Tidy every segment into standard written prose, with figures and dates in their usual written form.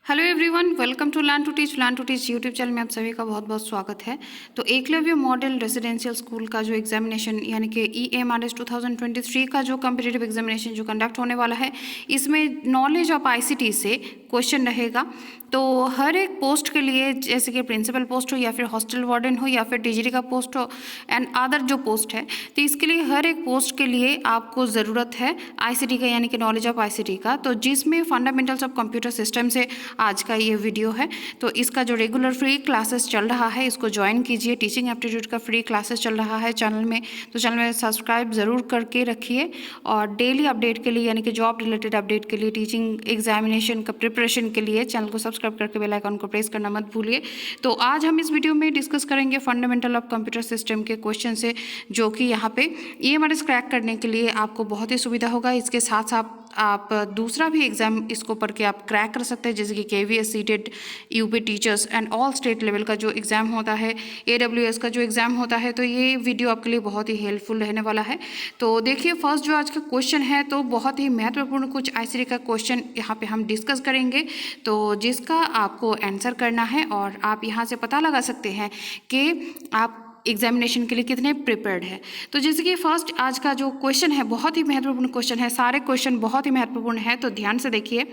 Hello everyone, welcome to learn to teach YouTube channel में आप सभी का बहुत बहुत स्वागत है। तो एकलव्य मॉडल रेजिडेंशियल स्कूल का जो एग्जामिनेशन यानी कि EAMRS 2023 का जो कम्पिटिटिव एग्जामिनेशन जो कंडक्ट होने वाला है, इसमें नॉलेज ऑफ ICT से क्वेश्चन रहेगा। तो हर एक पोस्ट के लिए, जैसे कि प्रिंसिपल पोस्ट हो या फिर हॉस्टल वार्डन हो या फिर टीचर का पोस्ट हो एंड अदर जो पोस्ट है, तो इसके लिए हर एक पोस्ट के लिए आपको ज़रूरत है ICT का यानी कि नॉलेज ऑफ ICT का। तो जिसमें फंडामेंटल्स ऑफ कंप्यूटर सिस्टम से आज का ये वीडियो है। तो इसका जो रेगुलर फ्री क्लासेस चल रहा है, इसको ज्वाइन कीजिए। टीचिंग एप्टीट्यूड का फ्री क्लासेस चल रहा है चैनल में, तो चैनल में सब्सक्राइब ज़रूर करके रखिए। और डेली अपडेट के लिए यानी कि जॉब रिलेटेड अपडेट के लिए, टीचिंग एग्जामिनेशन का प्रिपरेशन के लिए चैनल को सब्सक्राइब करके बेल आइकन को प्रेस करना मत भूलिए। तो आज हम इस वीडियो में डिस्कस करेंगे फंडामेंटल ऑफ कंप्यूटर सिस्टम के क्वेश्चन से, जो कि यहाँ पे EMRS क्रैक करने के लिए आपको बहुत ही सुविधा होगा। इसके साथ साथ आप दूसरा भी एग्ज़ाम इसको पढ़ के आप क्रैक कर सकते हैं, जैसे कि KVS seated UP teachers and all state level का जो एग्ज़ाम होता है, AWS का जो एग्ज़ाम होता है। तो ये वीडियो आपके लिए बहुत ही हेल्पफुल रहने वाला है। तो देखिए, फर्स्ट जो आज का क्वेश्चन है, तो बहुत ही महत्वपूर्ण कुछ ICT का क्वेश्चन यहाँ पे हम डिस्कस करेंगे, तो जिसका आपको आंसर करना है और आप यहाँ से पता लगा सकते हैं कि आप एग्जामिनेशन के लिए कितने प्रिपेयर्ड है। तो जैसे कि फर्स्ट आज का जो क्वेश्चन है, बहुत ही महत्वपूर्ण क्वेश्चन है, सारे क्वेश्चन बहुत ही महत्वपूर्ण है, तो ध्यान से देखिए।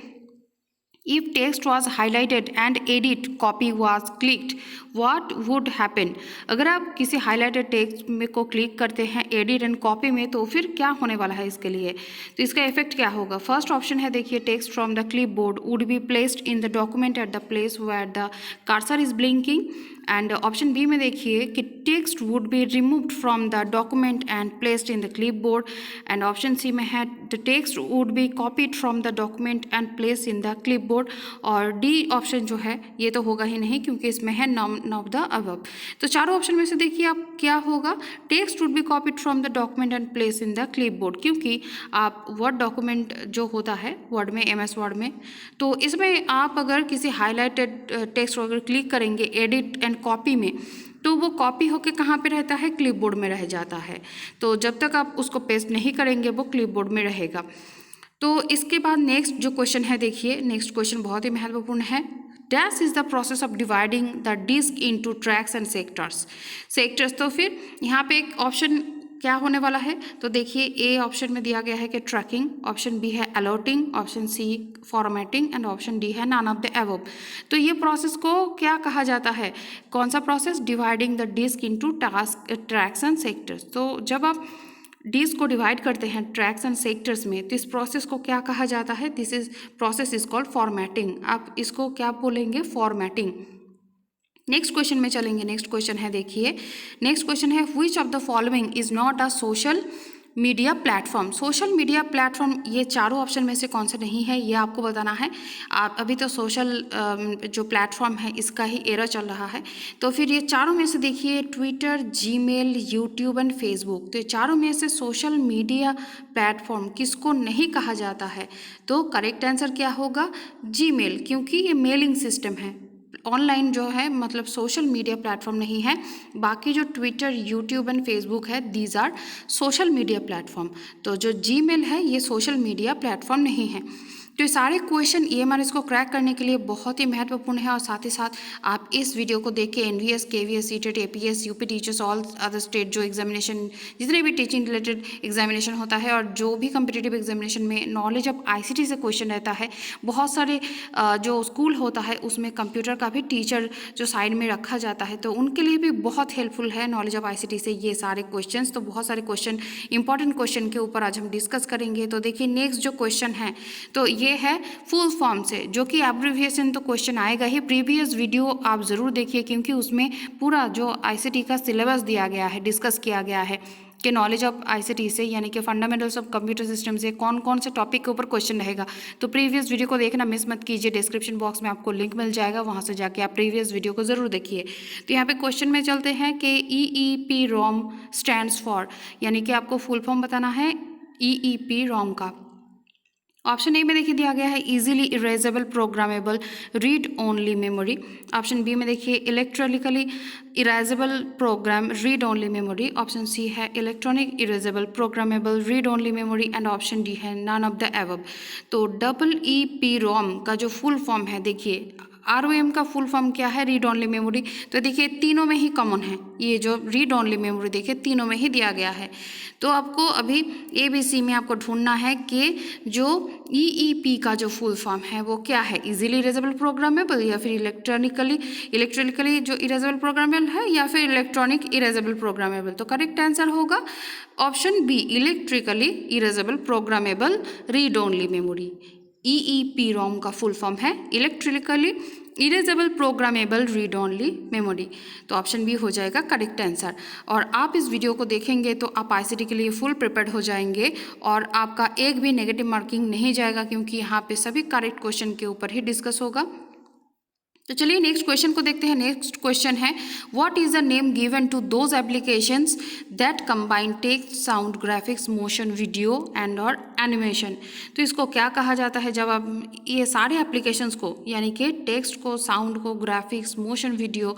If text was highlighted and edit copy was clicked, what would happen? अगर आप किसी highlighted text में को क्लिक करते हैं edit and copy में, तो फिर क्या होने वाला है इसके लिए, तो इसका इफेक्ट क्या होगा। फर्स्ट ऑप्शन है, देखिए, text from the clipboard would be placed in the document at the place where the cursor is blinking। And option B में देखिए कि text would be removed from the document and placed in the clipboard. And option C में है the text would be copied from the document and placed in the clipboard. और D option जो है ये तो होगा ही नहीं, क्योंकि इसमें है नॉन ऑफ द अबव। तो चारों ऑप्शन में से देखिए आप क्या होगा। Text would be copied from the document and place in the clipboard, क्योंकि आप वर्ड डॉक्यूमेंट जो होता है वर्ड में, MS वर्ड में, तो इसमें आप अगर किसी हाईलाइटेड टेक्स्ट अगर क्लिक करेंगे एडिट एंड कॉपी में, तो वो कॉपी होके कहाँ पे रहता है, क्लिपबोर्ड में रह जाता है। तो जब तक आप उसको पेस्ट नहीं करेंगे वो क्लिपबोर्ड में रहेगा। तो इसके बाद नेक्स्ट जो क्वेश्चन है, देखिए, नेक्स्ट क्वेश्चन बहुत ही महत्वपूर्ण है। Dash is the process of dividing the disk into tracks and sectors. तो फिर यहाँ पे एक ऑप्शन क्या होने वाला है, तो देखिए, ए ऑप्शन में दिया गया है कि ट्रैकिंग, ऑप्शन बी है allotting, option C formatting and option D है नॉन ऑफ द अबव। तो ये प्रोसेस को क्या कहा जाता है, कौन सा process, dividing the disk into tracks and sectors. तो जब आप डिस्क को डिवाइड करते हैं ट्रैक्स एंड सेक्टर्स में, तो इस प्रोसेस को क्या कहा जाता है, this is process is called formatting. आप इसको क्या बोलेंगे, फॉर्मेटिंग। नेक्स्ट क्वेश्चन में चलेंगे। नेक्स्ट क्वेश्चन है, देखिए, नेक्स्ट क्वेश्चन है, which of the following is not a social media platform. Social media platform, ये चारों ऑप्शन में से कौन सा नहीं है, ये आपको बताना है। आप अभी तो सोशल जो प्लेटफॉर्म है इसका ही एरर चल रहा है। तो फिर ये चारों में से देखिए, Twitter, Gmail, YouTube and Facebook, तो ये चारों में से सोशल मीडिया प्लेटफॉर्म किसको नहीं कहा जाता है, तो करेक्ट आंसर क्या होगा, जीमेल, क्योंकि ये मेलिंग सिस्टम है। ऑनलाइन जो है मतलब सोशल मीडिया प्लेटफॉर्म नहीं है। बाकी जो ट्विटर, यूट्यूब एंड फेसबुक है, these are social media platform. तो जो जीमेल है ये सोशल मीडिया प्लेटफॉर्म नहीं है। तो ये सारे क्वेश्चन EMRS को क्रैक करने के लिए बहुत ही महत्वपूर्ण है। और साथ ही साथ आप इस वीडियो को देख के NVS, KVS, CTET, APS, UP teachers, all other state जो एग्जामिनेशन, जितने भी टीचिंग रिलेटेड एग्जामिनेशन होता है और जो भी कम्पिटिटिव एग्जामिनेशन में नॉलेज ऑफ ICT से क्वेश्चन रहता है, बहुत सारे जो स्कूल होता है उसमें कंप्यूटर का भी टीचर जो साइड में रखा जाता है, तो उनके लिए भी बहुत हेल्पफुल है नॉलेज ऑफ ICT से ये सारे क्वेश्चन। तो बहुत सारे क्वेश्चन, इंपॉर्टेंट क्वेश्चन के ऊपर आज हम डिस्कस करेंगे। तो देखिए, नेक्स्ट जो क्वेश्चन है, तो ये है फुल फॉर्म से, जो कि एब्रिविएशन तो क्वेश्चन आएगा ही। प्रीवियस वीडियो आप ज़रूर देखिए, क्योंकि उसमें पूरा जो ICT का सिलेबस दिया गया है, डिस्कस किया गया है कि नॉलेज ऑफ ICT से यानी कि फंडामेंटल्स ऑफ कंप्यूटर सिस्टम से कौन कौन से टॉपिक के ऊपर क्वेश्चन रहेगा। तो प्रीवियस वीडियो को देखना मिस मत कीजिए, डिस्क्रिप्शन बॉक्स में आपको लिंक मिल जाएगा, वहाँ से जाके आप प्रीवियस वीडियो को ज़रूर देखिए। तो यहाँ पे क्वेश्चन में चलते हैं कि EEPROM स्टैंड्स फॉर, यानी कि आपको फुल फॉर्म बताना है EEPROM का। ऑप्शन ए में देखिए दिया गया है easily erasable programmable read only memory. Option B में देखिए electronically erasable program read only memory. Option C है electronic erasable programmable read only memory and option D है नन ऑफ द एबव। तो EEPROM का जो फुल फॉर्म है, देखिए ROM का फुल फॉर्म क्या है, रीड ओनली मेमोरी। तो देखिए तीनों में ही कॉमन है, ये जो रीड ओनली मेमोरी देखिए तीनों में ही दिया गया है। तो आपको अभी ABC में आपको ढूंढना है कि जो EEP का जो फुल फॉर्म है वो क्या है, इजीली इरेजेबल प्रोग्रामेबल या फिर इलेक्ट्रिकली जो इरेजेबल प्रोग्रामेबल है या फिर इलेक्ट्रॉनिक इरेजेबल प्रोग्रामेबल। तो करेक्ट आंसर होगा option B electrically erasable programmable read only memory. EEPROM का फुल फॉर्म है electrically erasable programmable read only memory. तो ऑप्शन बी हो जाएगा करेक्ट आंसर। और आप इस वीडियो को देखेंगे तो आप ICT के लिए फुल प्रिपेयर्ड हो जाएंगे और आपका एक भी नेगेटिव मार्किंग नहीं जाएगा, क्योंकि यहाँ पे सभी करेक्ट क्वेश्चन के ऊपर ही डिस्कस होगा। तो चलिए नेक्स्ट क्वेश्चन को देखते हैं। नेक्स्ट क्वेश्चन है what is the name given to those applications that combine text sound graphics motion video and और एनिमेशन। तो इसको क्या कहा जाता है जब आप ये सारे एप्लीकेशंस को, यानी कि टेक्स्ट को, साउंड को, ग्राफिक्स, मोशन वीडियो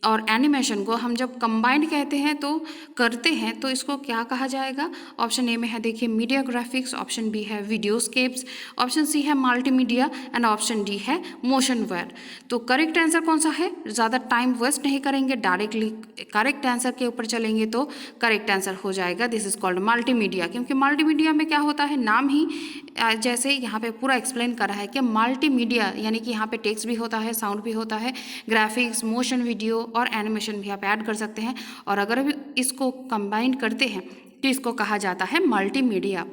और एनिमेशन को हम जब कंबाइंड कहते हैं तो करते हैं तो इसको क्या कहा जाएगा। ऑप्शन ए में है देखिए मीडिया ग्राफिक्स, ऑप्शन बी है वीडियोस्केप्स, ऑप्शन सी है मल्टीमीडिया एंड ऑप्शन डी है मोशनवेयर। तो करेक्ट आंसर कौन सा है, ज़्यादा टाइम वेस्ट नहीं करेंगे, डायरेक्टली करेक्ट आंसर के ऊपर चलेंगे। तो करेक्ट आंसर हो जाएगा दिस इज कॉल्ड मल्टीमीडिया, क्योंकि मल्टीमीडिया में क्या होता है, नाम ही जैसे यहाँ पे पूरा एक्सप्लेन कर रहा है कि मल्टीमीडिया यानी कि यहाँ पे टेक्स्ट भी होता है, साउंड भी होता है, ग्राफिक्स, मोशन वीडियो और एनिमेशन भी आप ऐड कर सकते हैं। और अगर अभी इसको कंबाइन करते हैं तो इसको कहा जाता है मल्टीमीडिया।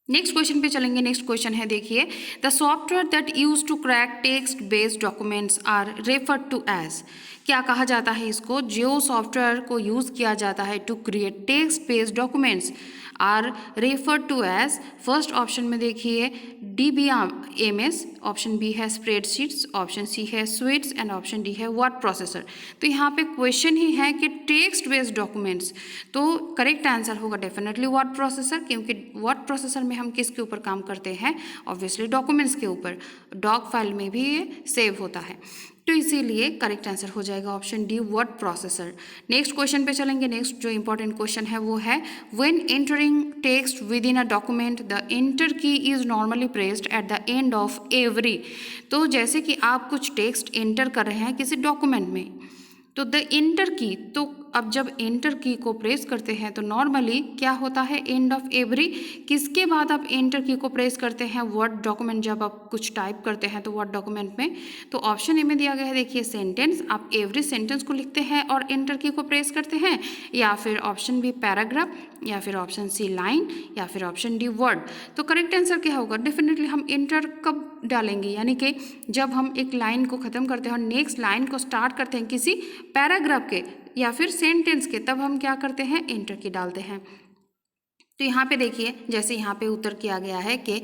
नेक्स्ट क्वेश्चन पे चलेंगे। नेक्स्ट क्वेश्चन है देखिए the software that use to crack text based documents are referred to as. क्या कहा जाता है इसको, जो सॉफ्टवेयर को यूज़ किया जाता है to create text based documents are referred to as. First option में देखिए DBMS, ऑप्शन बी है स्प्रेडशीट्स, ऑप्शन सी है स्वीट्स एंड ऑप्शन डी है वर्ड प्रोसेसर। तो यहाँ पे क्वेश्चन ही है कि टेक्स्ट बेस्ड डॉक्यूमेंट्स, तो करेक्ट आंसर होगा डेफिनेटली वर्ड प्रोसेसर, क्योंकि वर्ड प्रोसेसर में हम किसके ऊपर काम करते हैं, ऑब्वियसली डॉक्यूमेंट्स के ऊपर, डॉक फाइल में भी ये सेव होता है। तो इसीलिए करेक्ट आंसर हो जाएगा option D word processor. Next question पे चलेंगे। नेक्स्ट जो इंपॉर्टेंट क्वेश्चन है वो है when entering text within a document the enter key is normally pressed at the end of every. तो जैसे कि आप कुछ टेक्स्ट एंटर कर रहे हैं किसी डॉक्यूमेंट में, तो द एंटर की, तो अब जब एंटर की को प्रेस करते हैं तो नॉर्मली क्या होता है, एंड ऑफ एवरी। किसके बाद आप एंटर की को प्रेस करते हैं, वर्ड डॉक्यूमेंट, जब आप कुछ टाइप करते हैं तो वर्ड डॉक्यूमेंट में। तो ऑप्शन ए में दिया गया है देखिए सेंटेंस, आप एवरी सेंटेंस को लिखते हैं और एंटर की को प्रेस करते हैं, या फिर ऑप्शन बी पैराग्राफ, या फिर ऑप्शन सी लाइन, या फिर ऑप्शन डी वर्ड। तो करेक्ट आंसर क्या होगा, डेफिनेटली हम एंटर कब डालेंगे, यानी कि जब हम एक लाइन को ख़त्म करते हैं और नेक्स्ट लाइन को स्टार्ट करते हैं किसी पैराग्राफ के या फिर सेंटेंस के, तब हम क्या करते हैं, एंटर की डालते हैं। तो यहाँ पे देखिए जैसे यहाँ पे उत्तर किया गया है कि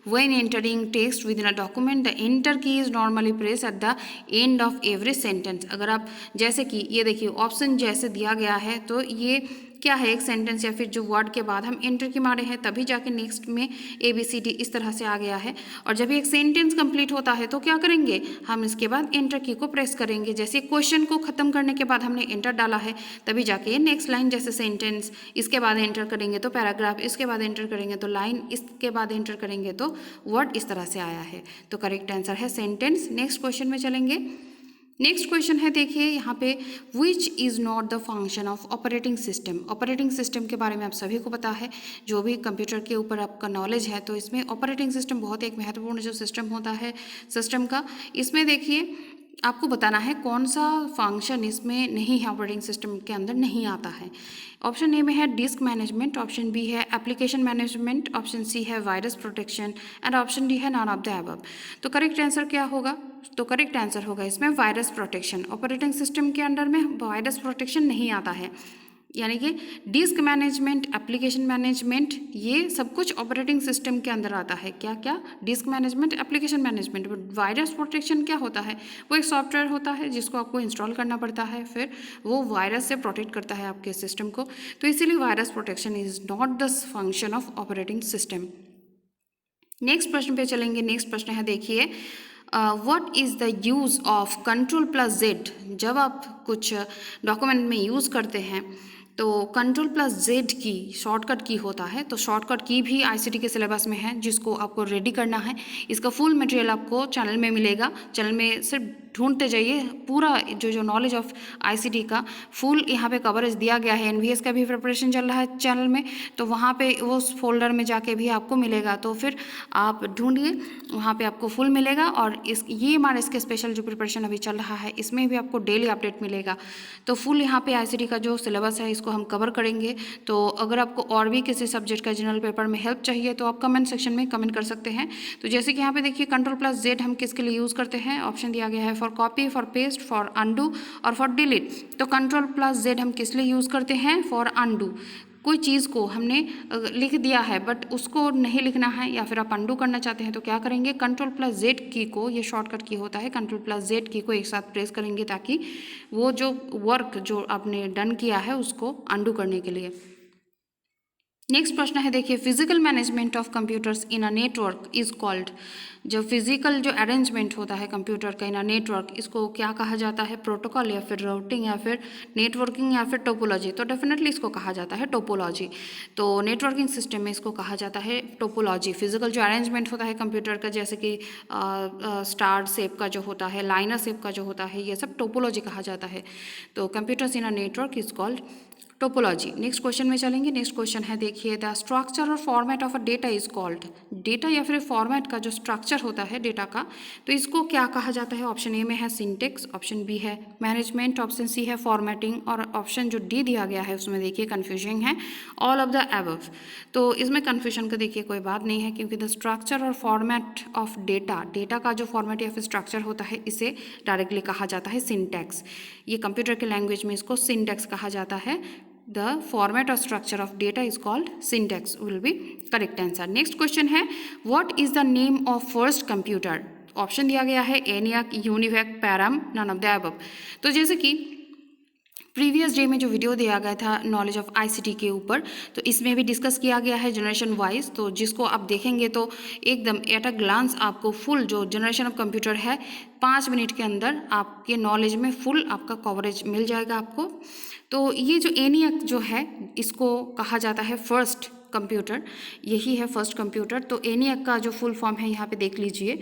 when entering text within a document the enter key is normally press at the end of every sentence. अगर आप जैसे कि ये देखिए ऑप्शन जैसे दिया गया है तो ये क्या है, एक सेंटेंस या फिर जो वर्ड के बाद हम एंटर की मारे हैं तभी जाके नेक्स्ट में ABCD इस तरह से आ गया है। और जब एक सेंटेंस कंप्लीट होता है तो क्या करेंगे, हम इसके बाद एंटर की को प्रेस करेंगे। जैसे क्वेश्चन को ख़त्म करने के बाद हमने एंटर डाला है तभी जाके नेक्स्ट लाइन, जैसे सेंटेंस, इसके बाद एंटर करेंगे तो पैराग्राफ, इसके बाद एंटर करेंगे तो लाइन, इसके बाद एंटर करेंगे तो वर्ड, इस तरह से आया है। तो करेक्ट आंसर है सेंटेंस। नेक्स्ट क्वेश्चन में चलेंगे। नेक्स्ट क्वेश्चन है देखिए यहाँ पे which is not the function of operating system. Operating system के बारे में आप सभी को पता है, जो भी कंप्यूटर के ऊपर आपका नॉलेज है, तो इसमें ऑपरेटिंग सिस्टम बहुत एक महत्वपूर्ण जो सिस्टम होता है सिस्टम का, इसमें देखिए आपको बताना है कौन सा फंक्शन इसमें नहीं है, ऑपरेटिंग सिस्टम के अंदर नहीं आता है। ऑप्शन ए में है डिस्क मैनेजमेंट, ऑप्शन बी है एप्लीकेशन मैनेजमेंट, ऑप्शन सी है virus protection and option D है नॉन ऑफ द अबव। तो करेक्ट आंसर क्या होगा, तो करेक्ट आंसर होगा इसमें वायरस प्रोटेक्शन। ऑपरेटिंग सिस्टम के अंडर में वायरस प्रोटेक्शन नहीं आता है, यानी कि डिस्क मैनेजमेंट, एप्लीकेशन मैनेजमेंट, ये सब कुछ ऑपरेटिंग सिस्टम के अंदर आता है। क्या क्या, disc management, application management. Virus protection क्या होता है, वो एक सॉफ्टवेयर होता है जिसको आपको इंस्टॉल करना पड़ता है, फिर वो वायरस से प्रोटेक्ट करता है आपके सिस्टम को। तो इसीलिए virus protection is not the function of operating system. Next प्रश्न पे चलेंगे। नेक्स्ट प्रश्न है, देखिए, what is the use of control plus Z. जब आप कुछ डॉक्यूमेंट में यूज़ करते हैं तो कंट्रोल प्लस जेड की शॉर्टकट की होता है। तो शॉर्टकट की भी आईसीटी के सिलेबस में है, जिसको आपको रेडी करना है। इसका फुल मटेरियल आपको चैनल में मिलेगा। चैनल में सिर्फ ढूंढते जाइए, पूरा जो नॉलेज ऑफ आईसीटी का फुल यहाँ पे कवरेज दिया गया है। एनवीएस का भी प्रिपरेशन चल रहा है चैनल में, तो वहाँ पे उस फोल्डर में जाके भी आपको मिलेगा। तो फिर आप ढूंढिए, वहाँ पे आपको फुल मिलेगा। और ये एमआरएस के स्पेशल जो प्रिपरेशन अभी चल रहा है, इसमें भी आपको डेली अपडेट मिलेगा। तो फुल यहाँ पे आईसीटी का जो सिलेबस है इसको हम कवर करेंगे। तो अगर आपको और भी किसी सब्जेक्ट का जनरल पेपर में हेल्प चाहिए तो आप कमेंट सेक्शन में कमेंट कर सकते हैं। तो जैसे कि यहाँ पे देखिए, कंट्रोल प्लस जेड हम किसके लिए यूज़ करते हैं, ऑप्शन दिया गया है for copy, for paste, for undo और फॉर डिलीट। तो कंट्रोल प्लस जेड हम किस लिए यूज़ करते हैं, फॉर अनडू। कोई चीज़ को हमने लिख दिया है बट उसको नहीं लिखना है, या फिर आप अंडू करना चाहते हैं, तो क्या करेंगे, कंट्रोल प्लस जेड की को, ये शॉर्टकट की होता है, कंट्रोल प्लस जेड की को एक साथ प्रेस करेंगे ताकि वो जो वर्क जो आपने डन किया है उसको अंडू करने के लिए। नेक्स्ट प्रश्न है, देखिए, physical management of computers in a network is called. जो फिजिकल जो अरेंजमेंट होता है कंप्यूटर का इन अ नेटवर्क, इसको क्या कहा जाता है, प्रोटोकॉल या फिर राउटिंग या फिर नेटवर्किंग या फिर टोपोलॉजी। तो डेफिनेटली इसको कहा जाता है टोपोलॉजी। तो नेटवर्किंग सिस्टम में इसको कहा जाता है टोपोलॉजी। फिजिकल जो अरेंजमेंट होता है कंप्यूटर का, जैसे कि स्टार शेप का जो होता है, लाइनर शेप का जो होता है, ये सब टोपोलॉजी कहा जाता है। तो computers in a network is called topology. Next question में चलेंगे। नेक्स्ट क्वेश्चन है, देखिए, द स्ट्रक्चर और format of a data is called. Data या फिर फॉर्मेट का जो स्ट्रक्चर होता है डेटा का, तो इसको क्या कहा जाता है। ऑप्शन ए में है सिंटेक्स, ऑप्शन बी है मैनेजमेंट, ऑप्शन सी है फॉर्मेटिंग, और ऑप्शन जो डी दिया गया है उसमें देखिए कन्फ्यूजन है, ऑल ऑफ द अबव। तो इसमें कन्फ्यूजन का देखिए कोई बात नहीं है, क्योंकि द स्ट्रक्चर और फॉर्मेट ऑफ डेटा, डेटा का जो फॉर्मेट या फिर स्ट्रक्चर होता है, इसे डायरेक्टली कहा जाता है सिंटैक्स। ये कंप्यूटर के लैंग्वेज में इसको सिंटैक्स कहा जाता है। The format or structure of data is called syntax, will be correct answer. Next question है, what is the name of first computer? Option दिया गया है ENIAC, UNIVAC, params, none of the above। तो जैसे कि प्रीवियस डे में जो video दिया गया था नॉलेज ऑफ आईसीटी के ऊपर, तो इसमें भी डिस्कस किया गया है जनरेशन वाइज। तो जिसको आप देखेंगे तो एकदम एट अ ग्लांस आपको फुल जो जनरेशन ऑफ कंप्यूटर है 5 मिनट के अंदर आपके नॉलेज में फुल आपका कवरेज मिल जाएगा आपको। तो ये जो ENIAC जो है इसको कहा जाता है फर्स्ट कंप्यूटर, यही है फर्स्ट कंप्यूटर। तो ENIAC का जो फुल फॉर्म है यहाँ पे देख लीजिए।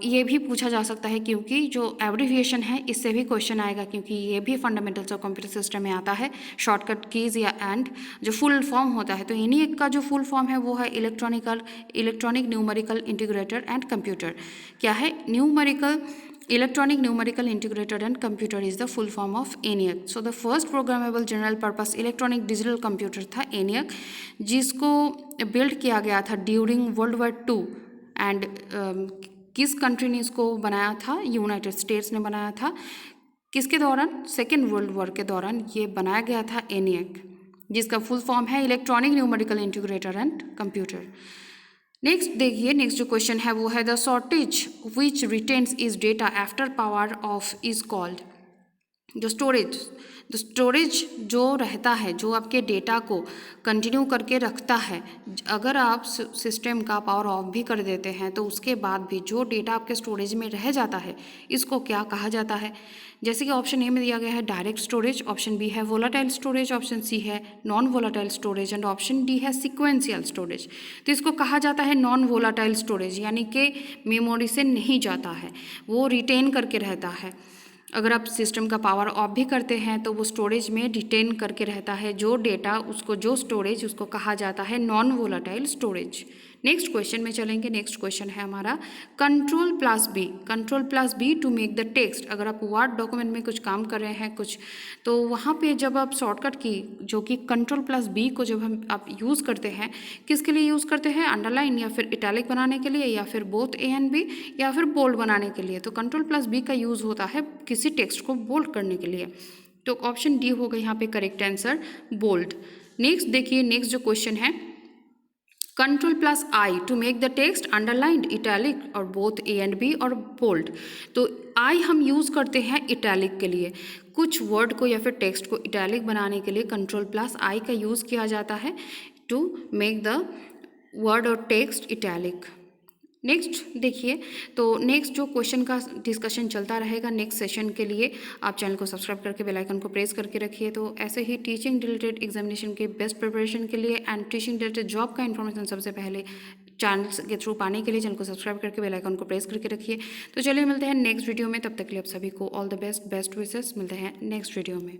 ये भी पूछा जा सकता है, क्योंकि जो एब्रिविएशन है इससे भी क्वेश्चन आएगा, क्योंकि ये भी फंडामेंटल्स ऑफ कंप्यूटर सिस्टम में आता है, शॉर्टकट कीज या एंड जो फुल फॉर्म होता है। तो ENIAC का जो फुल फॉर्म है वो है electronic numerical integrator and computer. क्या है, Electronic Numerical Integrated and Computer is the full form of ENIAC. So the first programmable general purpose electronic digital computer था ENIAC, जिसको बिल्ड किया गया था ड्यूरिंग वर्ल्ड वॉर 2। एंड किस country ने इसको बनाया था, यूनाइटेड स्टेट्स ने बनाया था। किसके दौरान, सेकेंड वर्ल्ड वॉर के दौरान ये बनाया गया था ENIAC, जिसका फुल फॉर्म है electronic numerical integrator and computer. Next देखिए, नेक्स्ट जो क्वेश्चन है वो है, the shortage which retains is data after power of is called. जो स्टोरेज जो रहता है, जो आपके डेटा को कंटिन्यू करके रखता है, अगर आप सिस्टम का पावर ऑफ भी कर देते हैं तो उसके बाद भी जो डेटा आपके स्टोरेज में रह जाता है, इसको क्या कहा जाता है। जैसे कि ऑप्शन ए में दिया गया है डायरेक्ट स्टोरेज, ऑप्शन बी है वोलाटाइल स्टोरेज, ऑप्शन सी है non volatile storage and option D है सिक्वेंशियल स्टोरेज। तो इसको कहा जाता है नॉन वोलाटाइल स्टोरेज, यानी कि मेमोरी से नहीं जाता है, वो रिटेन करके रहता है। अगर आप सिस्टम का पावर ऑफ भी करते हैं तो वो स्टोरेज में रिटेन करके रहता है जो डेटा, उसको जो स्टोरेज, उसको कहा जाता है non volatile storage. Next question में चलेंगे। नेक्स्ट क्वेश्चन है हमारा control plus B to make the text. अगर आप वर्ड डॉक्यूमेंट में कुछ काम कर रहे हैं कुछ, तो वहाँ पे जब आप शॉर्टकट की जो कि कंट्रोल प्लस बी को जब आप यूज़ करते हैं, किसके लिए यूज़ करते हैं, अंडरलाइन या फिर इटैलिक बनाने के लिए, या फिर बोथ ए एंड बी, या फिर बोल्ड बनाने के लिए। तो कंट्रोल प्लस बी का यूज़ होता है किसी टेक्स्ट को बोल्ड करने के लिए। तो ऑप्शन डी होगा यहाँ पे करेक्ट आंसर, बोल्ड। नेक्स्ट देखिए, नेक्स्ट जो क्वेश्चन है control plus I to make the text underlined, italic और बोथ ए एंड बी और बोल्ड। तो आई हम यूज़ करते हैं इटैलिक के लिए, कुछ वर्ड को या फिर टेक्स्ट को इटैलिक बनाने के लिए कंट्रोल प्लस आई का यूज़ किया जाता है टू मेक द वर्ड और टेक्स्ट इटैलिक। नेक्स्ट देखिए, तो नेक्स्ट जो क्वेश्चन का डिस्कशन चलता रहेगा नेक्स्ट सेशन के लिए आप चैनल को सब्सक्राइब करके बेल आइकन को प्रेस करके रखिए। तो ऐसे ही टीचिंग रिलेटेड एग्जामिनेशन के बेस्ट प्रिपरेशन के लिए एंड टीचिंग रिलेटेड जॉब का इन्फॉर्मेशन सबसे पहले चैनल के थ्रू पाने के लिए चैनल को सब्सक्राइब करके बेल आइकन को प्रेस करके रखिए। तो चलिए मिलते हैं नेक्स्ट वीडियो में, तब तक के लिए आप सभी को ऑल द बेस्ट विशेस। मिलते हैं नेक्स्ट वीडियो में।